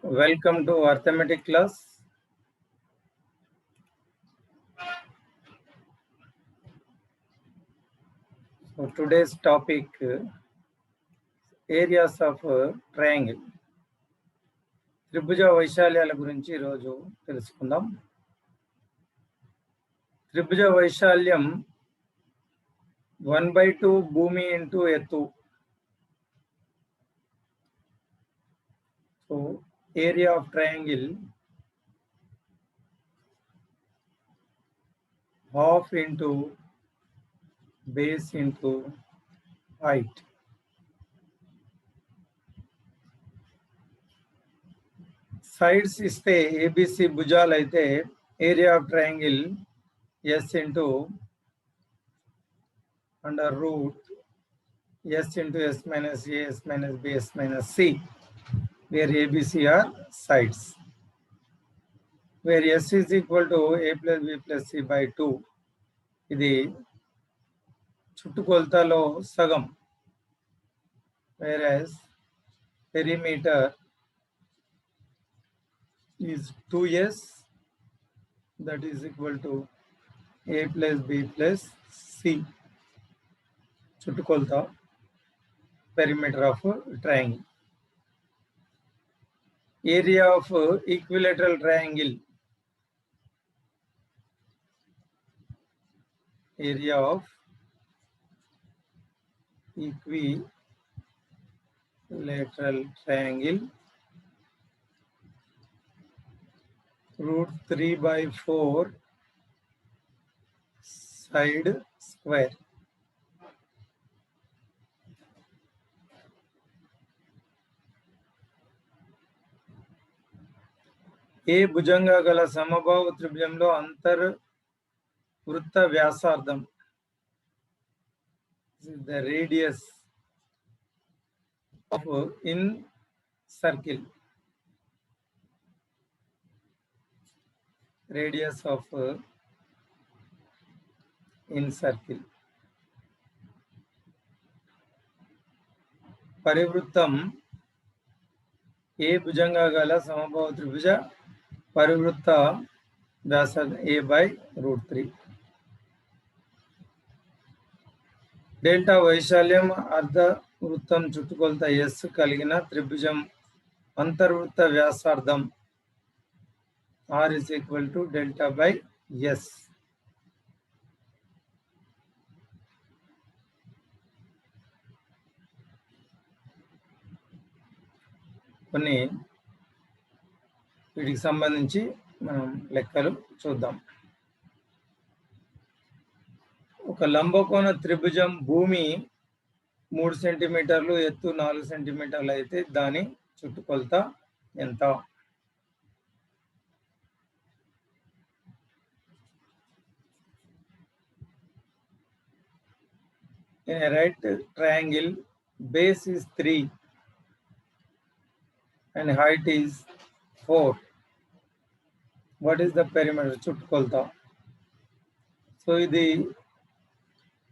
Welcome to arithmetic class. So today's topic areas of triangle. త్రిభుజ వైశాల్యాల గురించి ఈరోజు తెలుసుకుందాం. త్రిభుజ వైశాల్యం 1/2 భూమి ఇంటూ ఎత్తు. So area of triangle half into base into height. Sides ఇస్తే ఏబిసి భుజాలు అయితే area of triangle S into under root S into S minus A S minus B S minus C, where ABC are sides, where S is equal to A plus B plus C by 2. ఇది చుట్టుకొలతలో సగం, whereas perimeter is 2s, that is equal to a plus b plus c. చుట్టుకొలత perimeter of triangle. Area of equilateral triangle. Area of equilateral triangle √3/4 side square. ఏ భుజంగా గల సమబాహు త్రిభుజంలో అంతర్వృత్త వ్యాసార్థం, the radius of in circle, radius of in circle. పరివృత్తం ఏ భుజంగా గల సమబాహు త్రిభుజ పరివృత్త వ్యాసార్థం a/√3. Delta వైశాల్యం అర్ధవృత్తం చుట్టుకొలత yes కలిగిన త్రిభుజం అంతర్వృత్త వ్యాసార్థం r is equal to delta by s. కొన్ని వీటికి సంబంధించి మనం లెక్కలు చూద్దాం. ఒక లంబకోణ త్రిభుజం భూమి 3 సెంటీమీటర్లు, ఎత్తు 4 సెంటీమీటర్లు అయితే దాని చుట్టుకొలత ఎంత? In a right triangle, base is 3 and height is 4. What is the perimeter? చుట్టుకొలత. సో ఇది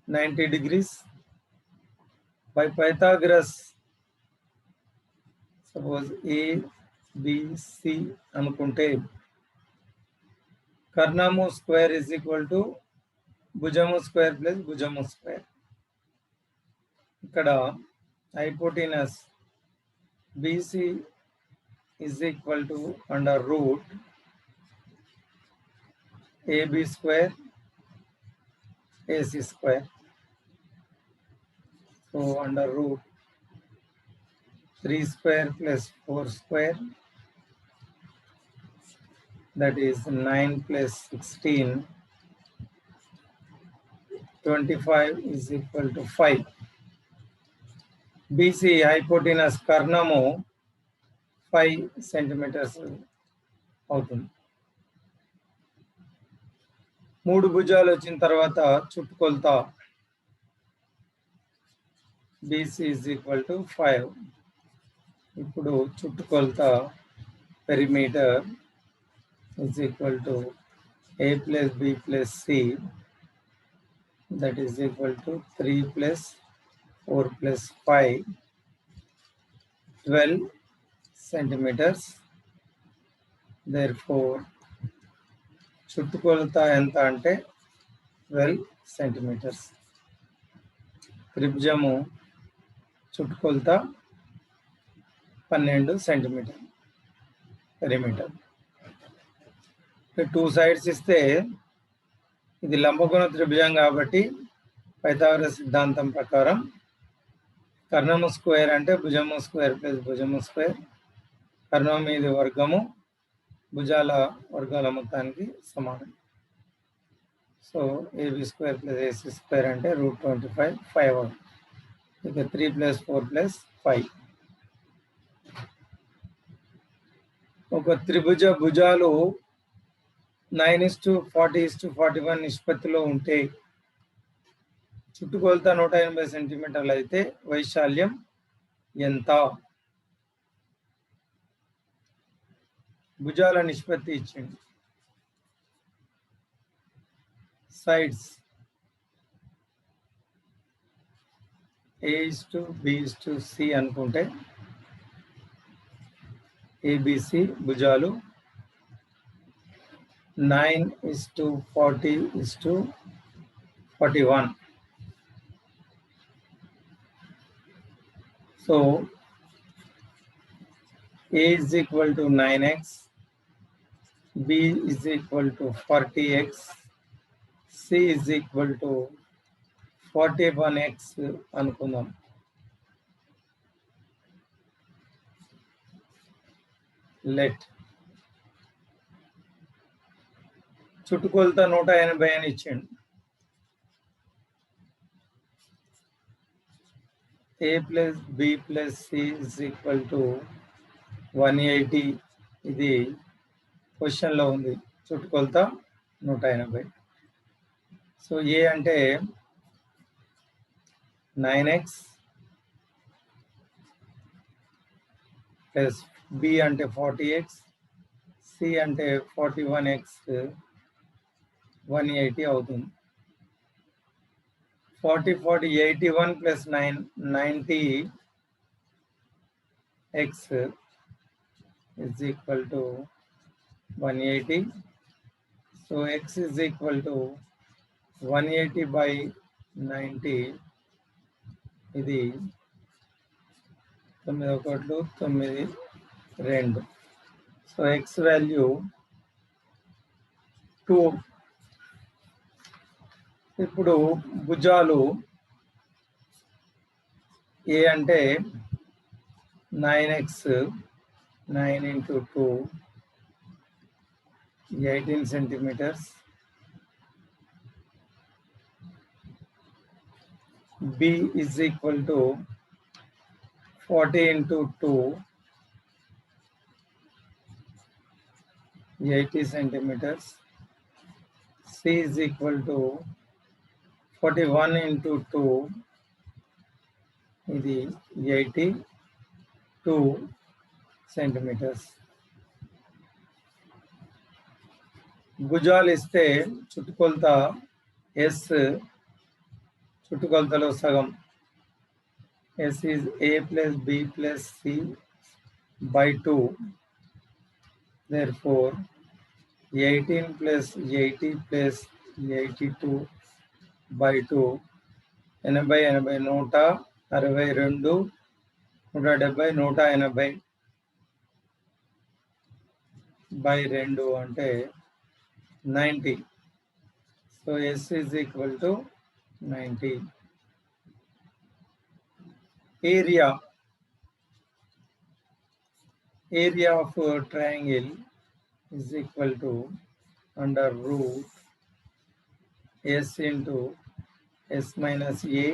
90 degrees. By Pythagoras, suppose A, B, C అనుకుంటే కర్ణము స్క్వేర్ is equal to భుజము స్క్వేర్ ప్లస్ భుజము స్క్వేర్. ఇక్కడ hypotenuse BC is equal to under root AB square AC square. So under root 3 square plus 4 square, that is 9 plus 16, 25 is equal to 5. BC hypotenuse కర్ణము 5 centimetres అవుతుంది. 3 భుజాలు వచ్చిన తర్వాత చుట్టుకొలత BC is equal to 5. ఇప్పుడు చుట్టుకొలత perimeter is equal to A plus B plus C, that is equal to 3 plus 4 plus 5, 12 centimeters therefore చుట్టుకొలత ఎంత అంటే 12 సెంటీమీటర్స్. త్రిభుజము చుట్టుకొలత 12 సెంటీమీటర్ పెరిమీటర్. 2 సైడ్స్ ఇస్తే ఇది లంబకోణ త్రిభుజం కాబట్టి పైథాగరస్ సిద్ధాంతం ప్రకారం కర్ణము స్క్వేర్ అంటే భుజము స్క్వేర్ ప్లస్ భుజము స్క్వేర్, కర్ణం మీద వర్గము భుజాల వర్గాల మొత్తానికి సమానం. So AB square plus AC square అంటే √25 5 అవుతుంది. ఇక 3 + 4 + 5. ఒక త్రిభుజ భుజాలు 9:40:41 నిష్పత్తిలో ఉంటే చుట్టుకొలత 180 సెంటీమీటర్లు అయితే వైశాల్యం ఎంత? భుజాల నిష్పత్తి ఇచ్చింది. సైడ్స్ A:B:C అనుకుంటే ABC భుజాలు 9:40:41. So A is equal to 9x, B is equal to 40x, C is equal to 41x అనుకుందాం. లెట్ చుట్టుకొలత 180 అని ఇచ్చిండు. A + B + C is equal to 180. ఇది క్వశ్చన్లో ఉంది. చుట్టుకొలత 180. సో ఏ అంటే 9x ప్లస్ B అంటే 40x, C అంటే 41x 180 అవుతుంది. 40 40 81 + 9 90x is equal to 180. So x is equal to 180/90. ఇది 9×1=9=2. So x value 2. ఇప్పుడు భుజాలు ఏ అంటే 9x 9 × 2 18 centimetres, B is equal to 40 × 2 80 centimeters, C is equal to 41 × 2 ఇది 82 సెంటీమీటర్స్. భుజాలు ఇస్తే చుట్టుకొలత S చుట్టుకొలతలో సగం. S is A + B + C/2. Therefore 18 + 80 + 82/2 80 80 162 170 180/2 అంటే 90. So S is equal to 90. Area of a triangle is equal to √S into S minus A,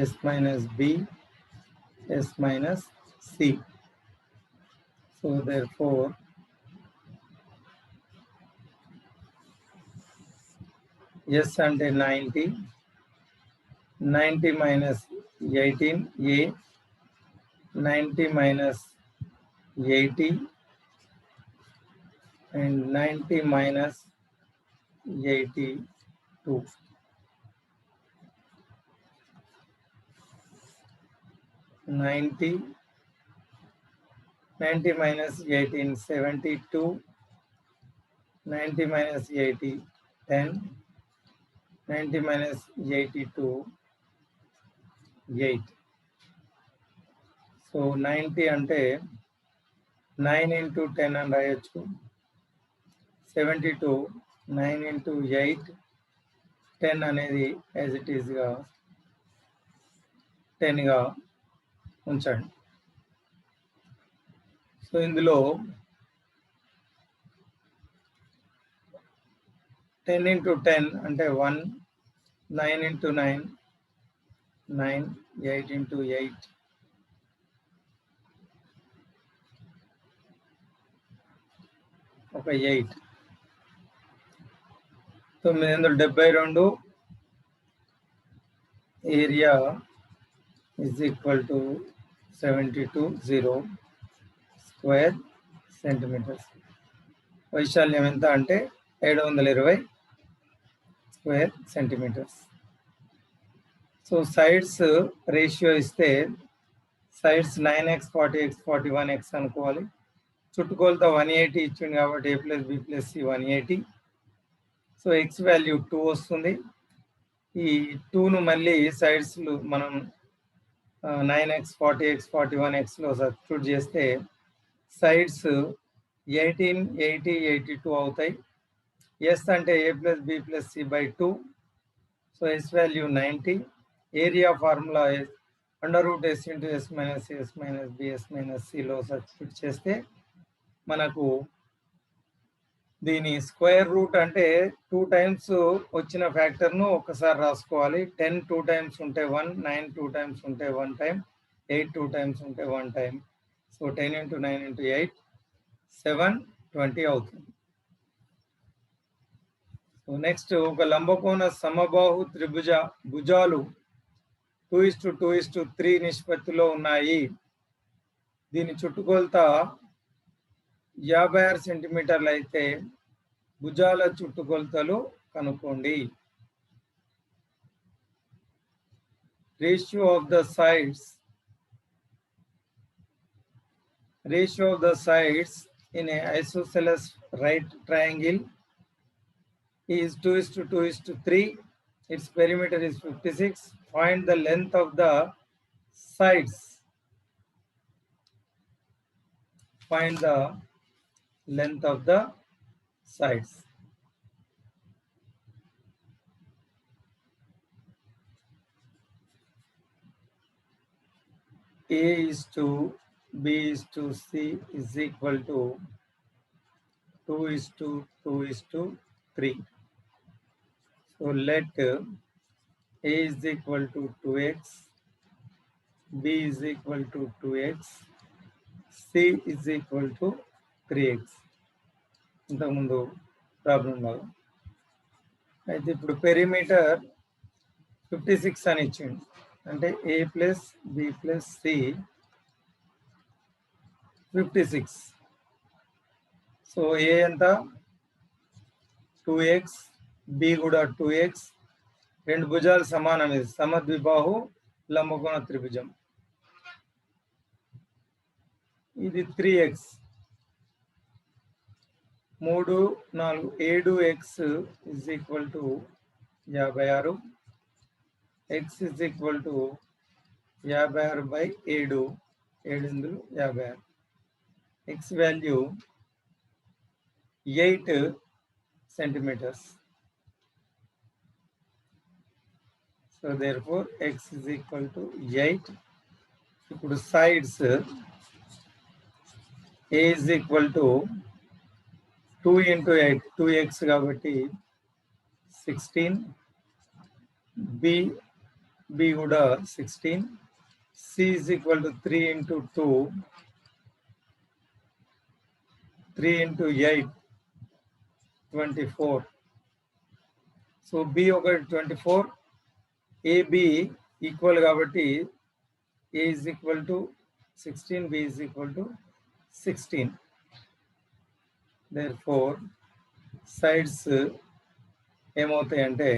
S minus B, S minus C. So therefore S అంటే 90, 90 minus 18 A, 90 minus 80 and 90 minus 82. 90 minus 18, 72. 90 minus 80, 10. 90 minus 82, 8. So 90 అంటే 9 into 10 అని రాయొచ్చు. 72 9 into 8, 10 అనేది as it ఈస్గా 10గా ఉంచండి. So ఇందులో 10 into 10 అంటే 1, 9 into 9, 9, 8 into 8, ఒక 8. 972 area is equal to 720 square centimetres. వైశాల్యం ఎంత అంటే 720 square centimetres. So sides ratio ఇస్తే సైడ్స్ 9x 40x 41x అనుకోవాలి. చుట్టుకొలత 180 ఇచ్చింది కాబట్టి a plus b plus c 180. So x value 2 వస్తుంది. ఈ 2ను మళ్ళీ సైడ్స్ మనం 9x 40x 41xలో సబ్స్టిట్యూట్ చేస్తే సైడ్స్ 18 80 82 అవుతాయి. ఎస్ అంటే a plus b plus c by 2. So S value 90. Area formula √s into s minus b s minus cలో substitute చేస్తే మనకు దీని స్క్వేర్ రూట్ అంటే 2 times వచ్చిన ఫ్యాక్టర్ను ఒకసారి రాసుకోవాలి. 10 2 times ఉంటే 1, 9 2 times ఉంటే 1 time, 8 2 times ఉంటే 1 time. సో 10 into 9 into 8, 720 అవుతుంది. సో నెక్స్ట్ ఒక లంబకోణ సమబాహు త్రిభుజ భుజాలు 2:2:3 నిష్పత్తిలో ఉన్నాయి. దీని చుట్టుకొలత 56 సెంటీమీటర్లు అయితే భుజాల చుట్టుకొలతలు కనుక్కోండి. Ratio of the sides in a isosceles right triangle is 2:2:3. Its perimeter is 56. Find the length of the sides. Find the length of the sides. A is to B is to C is equal to 2:2:3. So let A is equal to 2x, B is equal to 2x, C is equal to 3x. ఇంతకుముందు problem లాగా అయితే ఇప్పుడు perimeter 56 అని ఇచ్చింది. అంటే A plus B plus C 56. So A ఎంత 2x, B కూడా 2x. రెండు భుజాలు సమానం. ఇది సమద్విబాహు లంబకోణ త్రిభుజం. ఇది 3x. 3 4 7x is equal to 56. x is equal to 56 by 7. 7 56. X value 8 centimeters. So therefore x is equal to 8. ఇప్పుడు sides A is equal to 2 into 8, 2x కాబట్టి 16. B కూడా 16. C is equal to 3 into 2, 3 into 8, 24. So B ఒకటి 24. AB equal కాబట్టి A is equal to 16, B is equal to 16. Therefore sides ఏమవుతాయంటే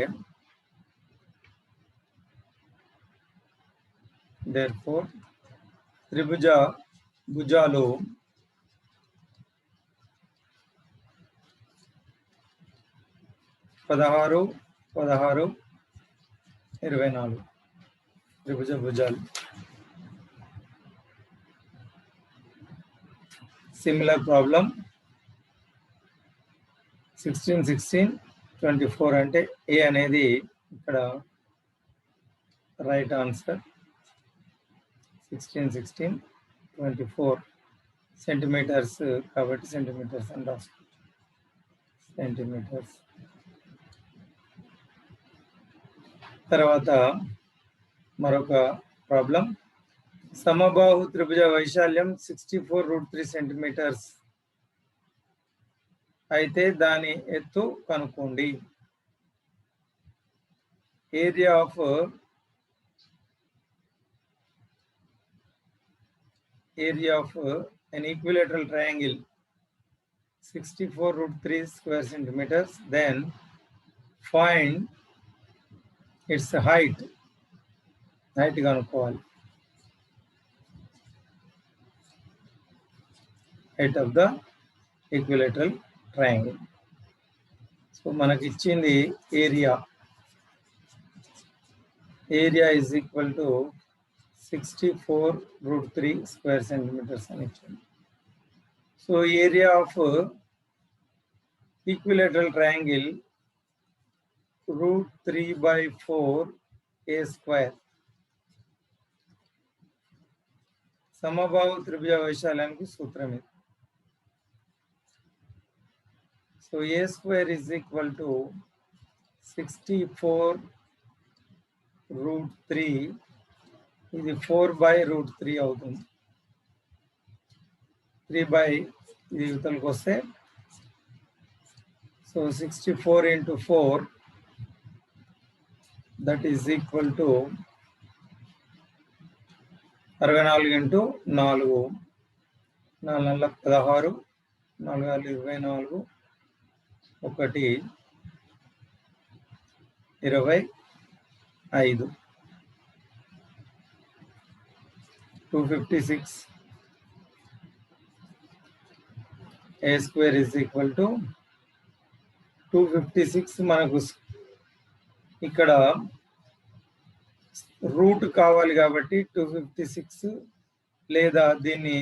therefore త్రిభుజ భుజాలు 16, 16, 24 త్రిభుజ భుజాలు. Similar problem 16, 16, 24 అంటే ఏ అనేది ఇక్కడ right answer. 16, 16, 24 centimetres కాబట్టి సెంటీమీటర్స్ అని రాసుకోవచ్చు. సెంటీమీటర్స్. తర్వాత మరొక ప్రాబ్లం, సమబాహు త్రిభుజ వైశాల్యం 64√3 సెంటీమీటర్స్ అయితే దాని ఎత్తు కనుక్కోండి. Area of an equilateral triangle 64√3 square centimeters, then find its height కనుక్కోవాలి. height of the equilateral triangle. So మనకి ఇచ్చింది area is equal to 64√3 square centimeters అని ఇచ్చింది. So area of equilateral triangle √3/4 a square. సమబాహు త్రిభుజ వైశాల్యానికి సూత్రం ఇది. So a square is equal to 64√3, ఇది 4/√3 అవుతుంది. 3 ఇది యువతలకు వస్తే, so 64 into 4 that is equal to 64 into 4 4 16 4 24 1 25 256. a square is equal to 256. మనకు ఇక్కడ రూట్ కావాలి కాబట్టి 256 లేదా దీన్ని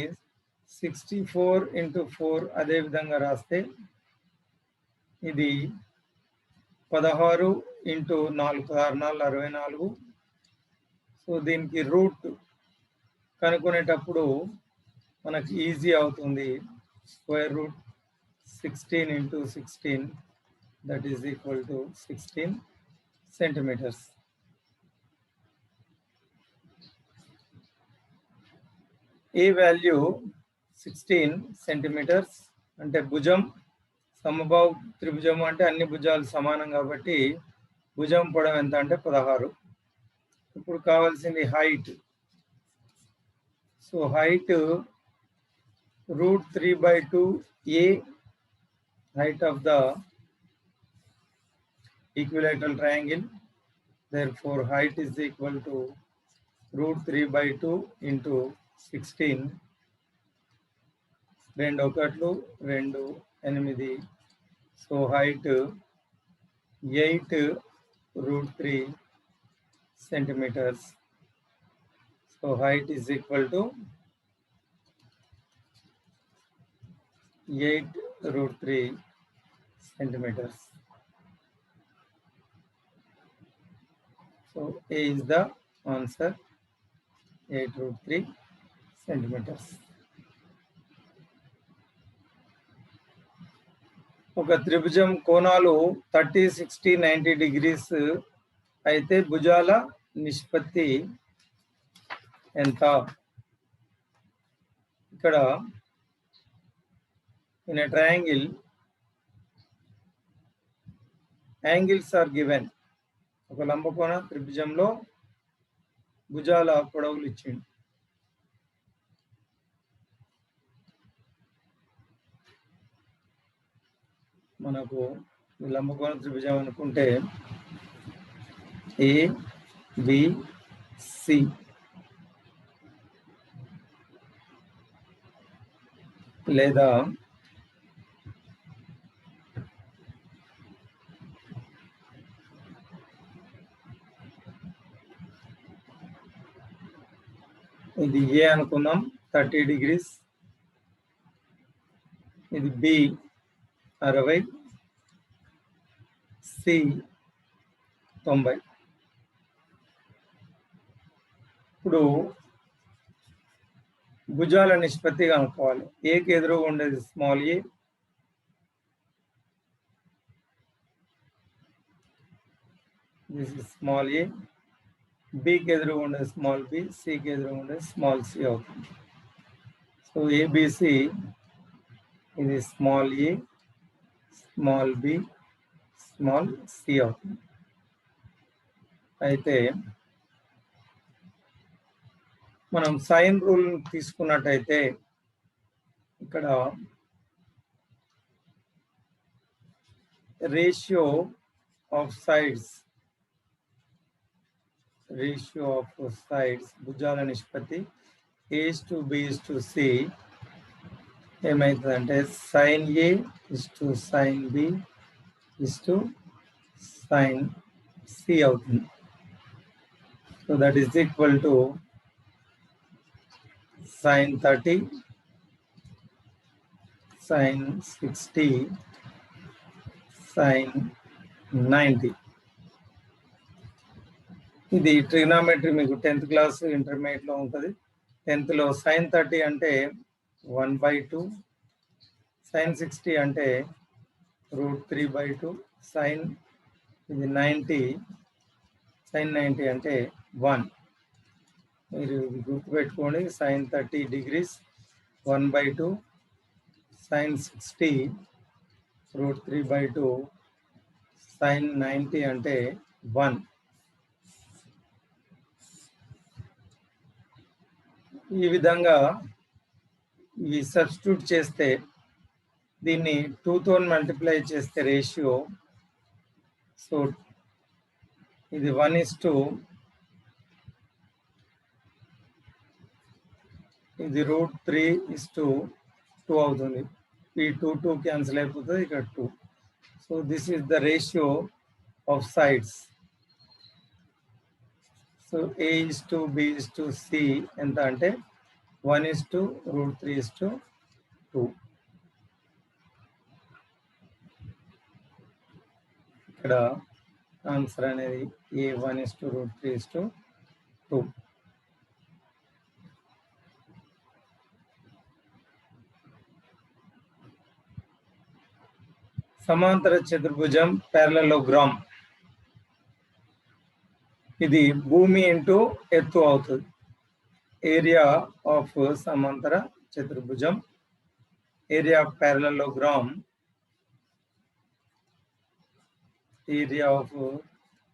64 into 4 అదే విధంగా రాస్తే ఇది 16 into 4 16 64. సో దీనికి రూట్ కనుక్కునేటప్పుడు మనకి ఈజీ అవుతుంది. Square root 16 into 16 that is equal to 16 centimeters. A value 16 centimetres అంటే భుజం, సమబాహు త్రిభుజం అంటే అన్ని భుజాలు సమానం కాబట్టి భుజం పొడవు ఎంత అంటే 16. ఇప్పుడు కావాల్సింది height. So height √3/2 a, height of the equilateral triangle. Therefore height is equal to √3/2 into 16. 2 1 2 8. So height 8√3 centimeters. So height is equal to 8√3 centimeters. So A is the answer, 8√3 centimeters. ఒక త్రిభుజం కోణాలు 30, 60, 90 degrees అయితే భుజాల నిష్పత్తి ఎంత? ఇక్కడ in a triangle angles are given. ఒక లంబకోణ త్రిభుజంలో భుజాల పొడవులు ఇచ్చింది. మనకు లంబకోణ త్రిభుజం అనుకుంటే A, B, C. లేదా ఏ అనుకుందాం 30 degrees, ఇది బి 60, సి 90. ఇప్పుడు భుజాల నిష్పత్తి కనుక్కోవాలి. ఏకి ఎదురుగా ఉండేది small a, this is small a, బికి ఎదురుగా ఉండేది స్మాల్ బి, సికి ఎదురుగా ఉండేది స్మాల్ సి అవుతుంది. సో ఏబిసి ఇది small a, small b, small c అవుతుంది. అయితే మనం సైన్ రూల్ తీసుకున్నట్టయితే ఇక్కడ రేషియో ఆఫ్ సైడ్స్ భుజాల నిష్పత్తి A/B/C ఏమవుతుందంటే sine A to sine B to sine C అవుతుంది. So that is equal to sin 30, sin 60, sin 90. ఇది ట్రిగ్నామెట్రీ మీకు 10th క్లాస్ ఇంటర్మీడియట్ లో ఉంటుంది. 10th లో sin 30 అంటే 1/2, sin 60 అంటే √3/2, sin ఇది 90, sin 90 అంటే 1. మీరు గుర్తుపెట్టుకోండి. sin 30 degrees 1/2, sin 60 √3/2, sin 90 అంటే 1. ఈ విధంగా ఇవి సబ్స్టిట్యూట్ చేస్తే దీన్ని 2తో మల్టిప్లై చేస్తే రేషియో, సో ఇది 1:2, ఇది √3:2 అవుతుంది. ఈ 2 క్యాన్సిల్ అయిపోతుంది, ఇక్కడ 2. So this is the ratio of sides. So A/B/C ఎంత అంటే 1:√3:2. ఇక్కడ ఆన్సర్ అనేది A 1:√3:2. సమాంతర చతుర్భుజం పారలెలోగ్రామ్. ఇది భూమి ఇంటూ ఎత్తు అవుతుంది. ఏరియా ఆఫ్ సమాంతర చతుర్భుజం, area of parallelogram, area of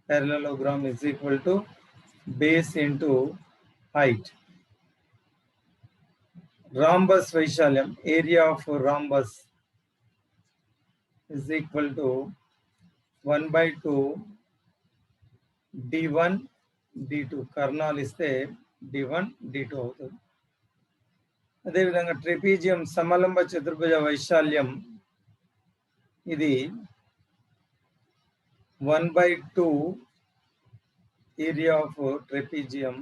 parallelogram is equal to base into height. Rhombus వైశాల్యం, area of rhombus is equal to 1/2 d1 d2. కర్ణాలు ఇస్తే d1 d2 అవుతుంది. అదేవిధంగా ట్రెపీజియం సమలంబ చతుర్భుజ వైశాల్యం ఇది 1/2 ఏరియా ఆఫ్ ట్రెపీజియం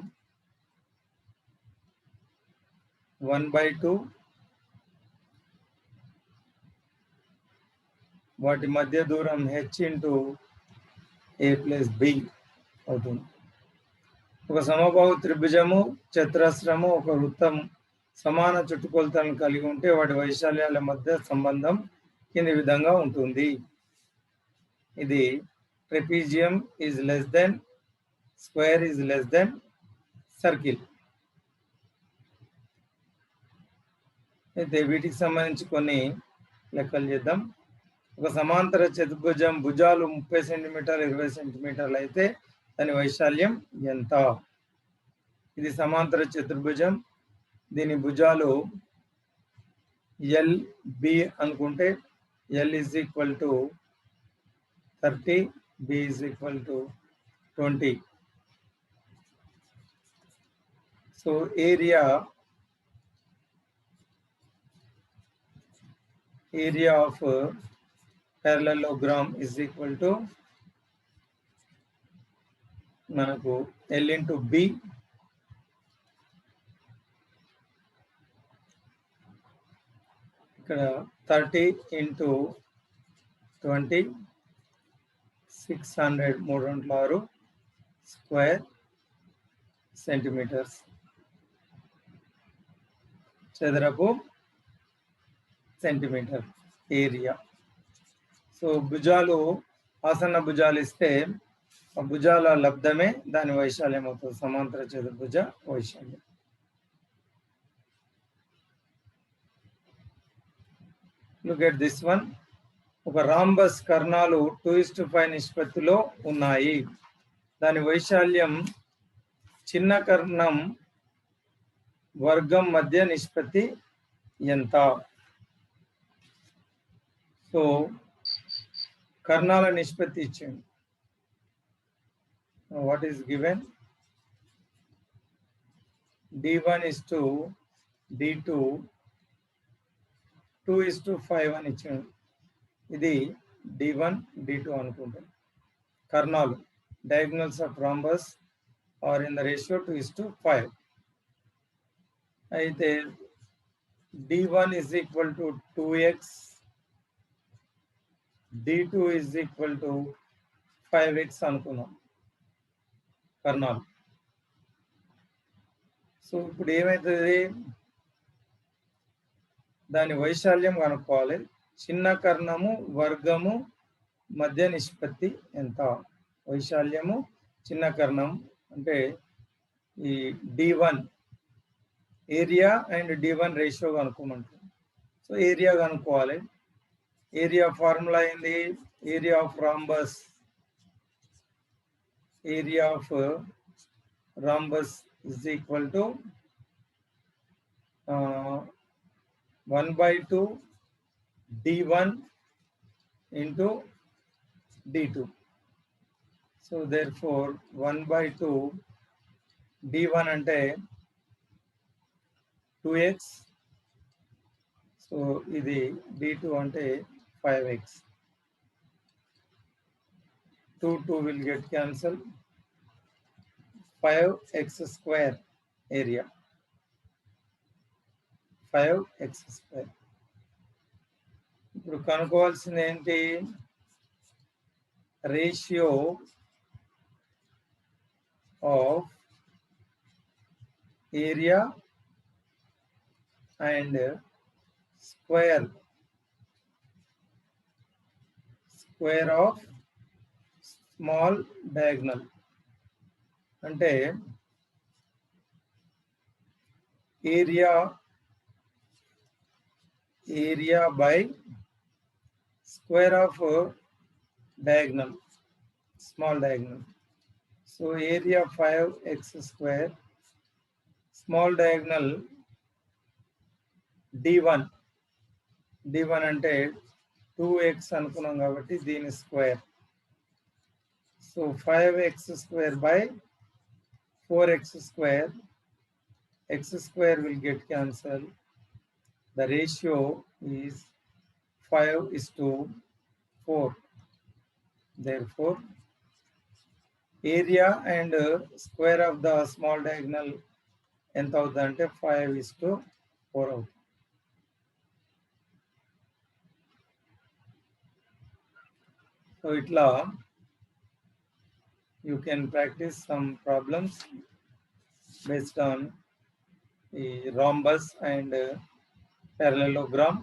1/2 వాటి మధ్య దూరం h into a plus b అవుతుంది. ఒక సమబాహు త్రిభుజము, చతురస్రము, ఒక వృత్తం సమాన చుట్టుకొలతలను కలిగి ఉంటే వాటి వైశాల్యాల మధ్య సంబంధం కింది విధంగా ఉంటుంది. ఇది trapezium is less than, square is less than circle. అయితే వీటికి సంబంధించి కొన్ని లెక్కలు చేద్దాం. ఒక సమాంతర చతుర్భుజం భుజాలు 30 సెంటీమీటర్లు 20 సెంటీమీటర్లు అయితే దాని వైశాల్యం ఎంత? ఇది సమాంతర చతుర్భుజం, దీని భుజాలు LB అనుకుంటే L is equal to 30, B is equal to 20. So area of parallelogram is equal to మనకు L into B ఇక్కడ 30 into 20 600 306 స్క్వేర్ సెంటీమీటర్స్ చదరపు సెంటీమీటర్ ఏరియా. సో భుజాలు ఆసన్న భుజాలు ఇస్తే ఆ భుజాల లబ్ధమే దాని వైశాల్యం అవుతుంది, సమాంతర చతుర్భుజ వైశాల్యం. Look at this one. ఒక రాంబస్ కర్ణాలు 2:5 నిష్పత్తిలో ఉన్నాయి. దాని వైశాల్యం చిన్న కర్ణం వర్గం మధ్య నిష్పత్తి ఎంత? సో కర్ణాల నిష్పత్తి ఇచ్చింది. What is given? D1 is to D2 2:5 అని ఇచ్చింది. ఇది D1 D2 అనుకుంటాం. కర్ణాలు diagonals of rhombus are in the ratio 2:5. అయితే D1 is equal to 2x, D2 is equal to 5x అనుకున్నాం కర్ణాలు. సో ఇప్పుడు ఏమవుతుంది? దాని వైశాల్యం కనుక్కోవాలి. చిన్న కర్ణము వర్గము మధ్య నిష్పత్తి ఎంత? వైశాల్యము చిన్న కర్ణం అంటే ఈ D1 area and D1 ratio కనుక్కోమంటారు. సో ఏరియా కనుక్కోవాలి. ఏరియా ఫార్ములా ఏంది? Area of rhombus, area of rhombus is equal to 1/2 D1 into D2. So therefore 1/2 D1 అంటే 2x. సో ఇది D2 అంటే 5x. 2 will get cancelled. 5x square area. 5x square. ఇప్పుడు కనుక్కోవాల్సింది ఏంటి? Ratio of area and square of small diagonal. అంటే area by square of diagonal, small diagonal. So area 5x square, small diagonal D1 అంటే 2x అనుకున్నాం కాబట్టి దీని square. So 5x square by 4x square, x square will get cancelled. The ratio is 5:4. Therefore area and square of the small diagonal ఎంత అవుతుందంటే 5:4 అవుతుంది. So ఇట్లా you can practice some problems based on the rhombus and parallelogram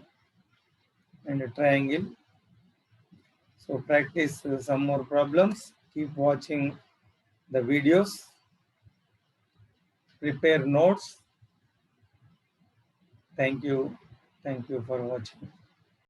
and a triangle. So practice some more problems. Keep watching the videos. Prepare notes. Thank you for watching.